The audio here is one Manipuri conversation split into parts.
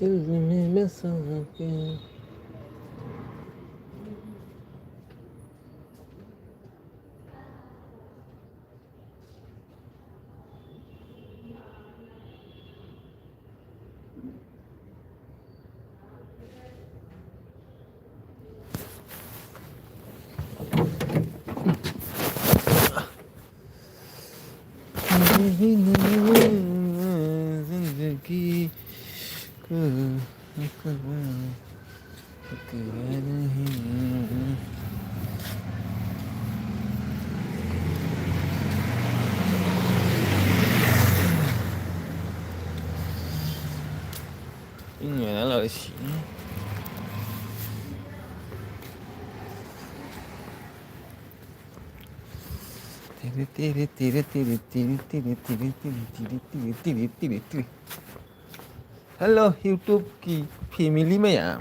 दिल में बसा के जिंदगी को नहीं音乐来了行。Hello YouTube की फैमिली में यार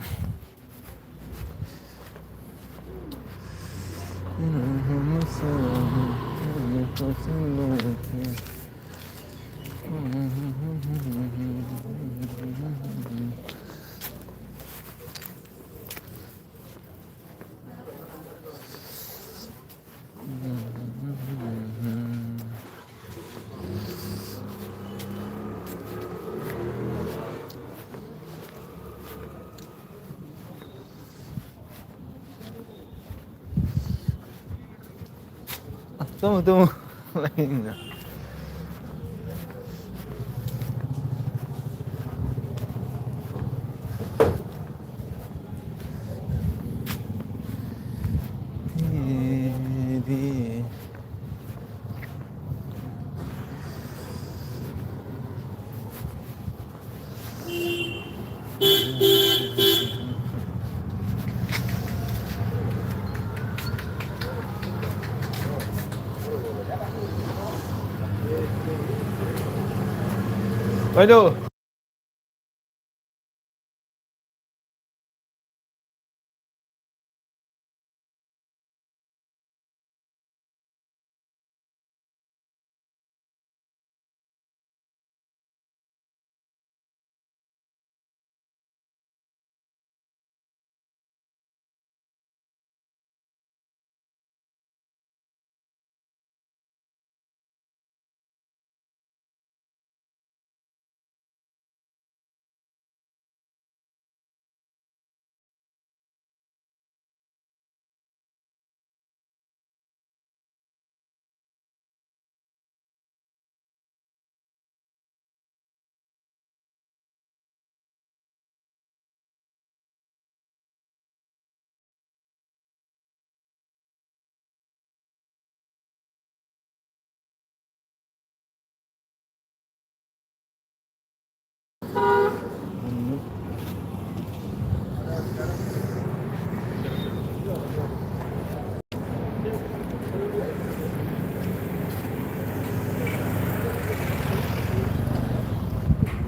tunggu lainnya Waduh.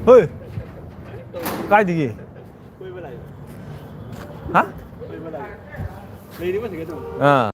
Hoi, cái gì? Hả? À.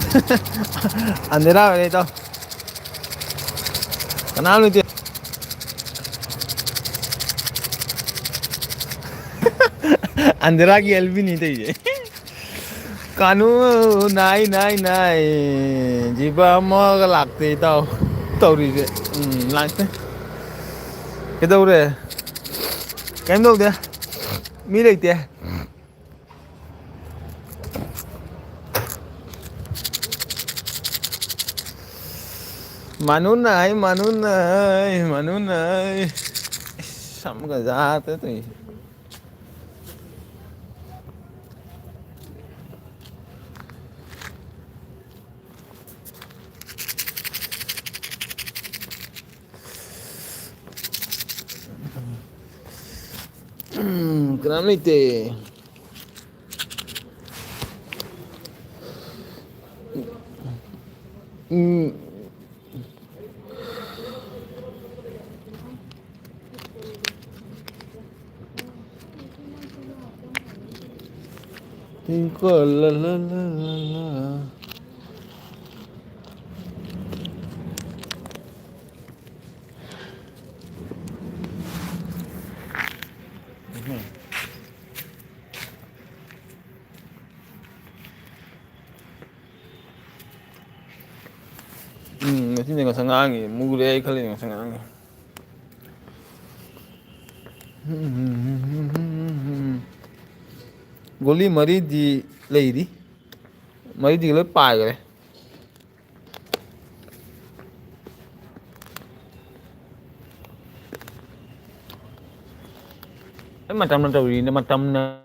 अंधेरा है नहीं तो कनाल में अंधेरा की एलबी नहीं थी ये कानू नाई जीबा मग लागते तौरी से लागते 그다음에 겜동 돼 미래 있대 마누나이 삼가 자ते तो kenapa itu Tinggal la la la la la Nanti dengan sangangi, mugure kali dengan sangangi. Goli mari di lady, mari di lep pagare. Macam mana tahu ini macam na.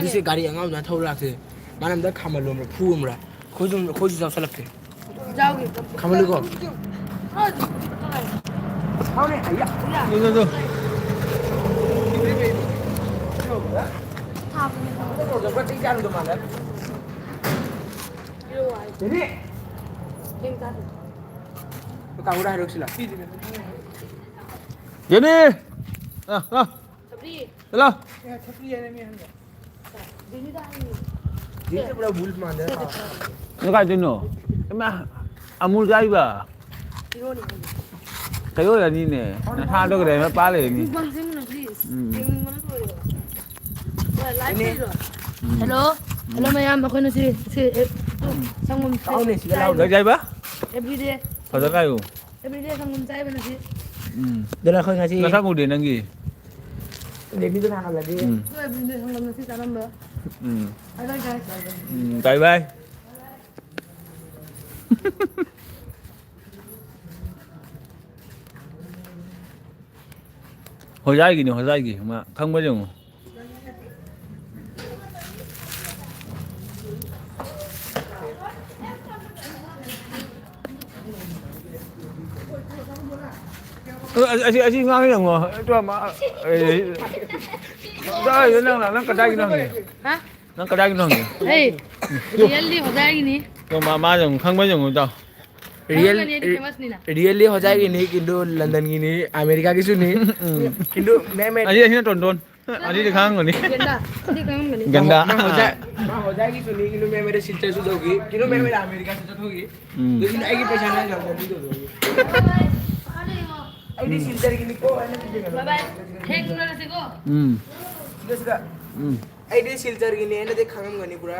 This गाड़ी अंगाव ना थोड़ा लागते माने हम खामल लोमरा फुमरा खोज जाव सलपते जाओगे खामल को हाउने आया जो Jenny hello ये बड़ा बुल मान दे nó cái tên nó mà amul gai ba cái đó là gì nè nó tha đó cái này nó phá liền đi Hello, hello mayam ako na si sangum Tahu nih sih lau được dây ba everyday phải ra cái everyday sangum chai ba na si Dia lah kau ngasih nó sao ngủ điện làm gì Dia ni tu nak lagi so everyday sangum na si tanam ba ada guys bye bye hồi dai gì mà không bao giờ anh ngang cái đồng rồi cho mà đây nó cái đây nó gì ha nó cái đây nó gì hey really ho jayegi ni तो मामा जंग खंग में जंग जाओ रियली हो जाएगी नहीं किंतु लंदन की नहीं अमेरिका की सुनी किंतु मैं अजी अजी टोन अजी दिखाऊं Ghani ganda di kang gani गंदा हो जाएगी सुनी किंतु मैं मेरे सिस्टर से होगी किंतु मैं मेरे अमेरिका से होगी लेकिन एक ही पहचान है लंदन की होगी आई सिस्टर की को है ना bye bye hey kuna na siko जैसा आई सिस्टर की नहीं है ना देख खंगम गनी पूरा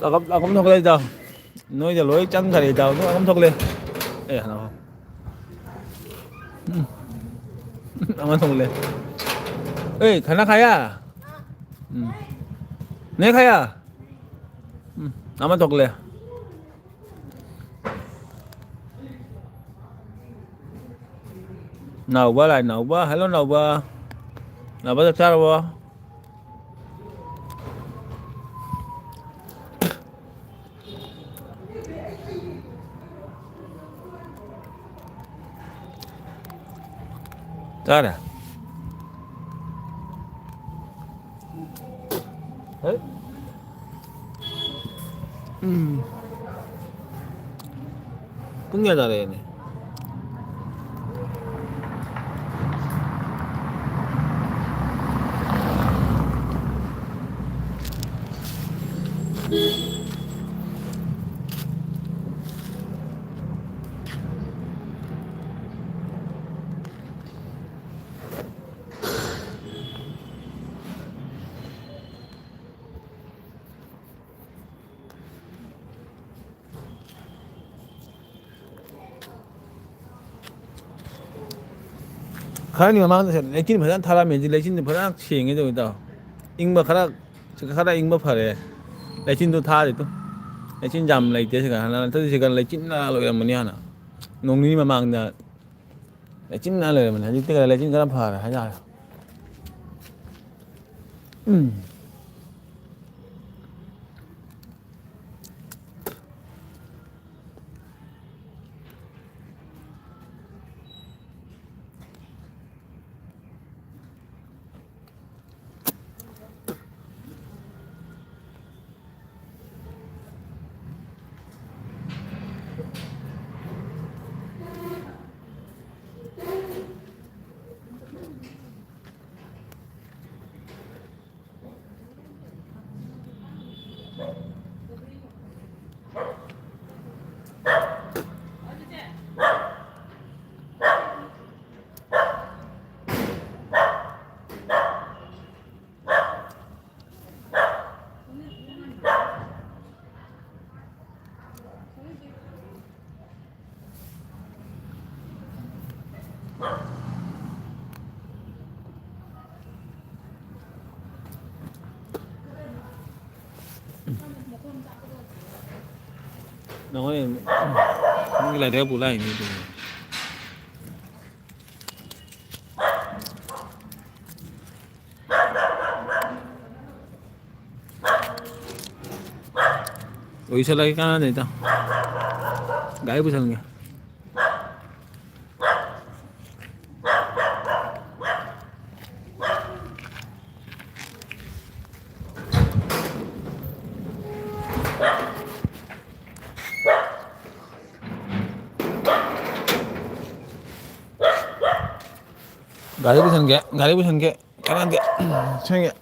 Tao cũng thuộc lên đâu. Nói giờ lối chân thầy tao nó không thuộc lên. Ê hả nào. Ông thuộc lên. Ê, khả năng hay à? Nè hay à? Ông thuộc lên. Nấu ba lại nấu ba, hello nấu ba thật sao ba? Ra nè. Đấy. Cũng nghe ra đây này. Khana ni mamang lekin bharan thara me lekin bharan chenge do da ingba khara ingba phare lekin do tha de to lekin jam lai te ga na ta se ga lekin na lo ya mani hana nong ni mamang na lekin na le mani te ga lekin ga phara ha ja nó này cái này đeo bù lại như thế ôi sao lại cái này tao gãy bù sang kìa 가리부 산게 가리부 산게 까란게 청게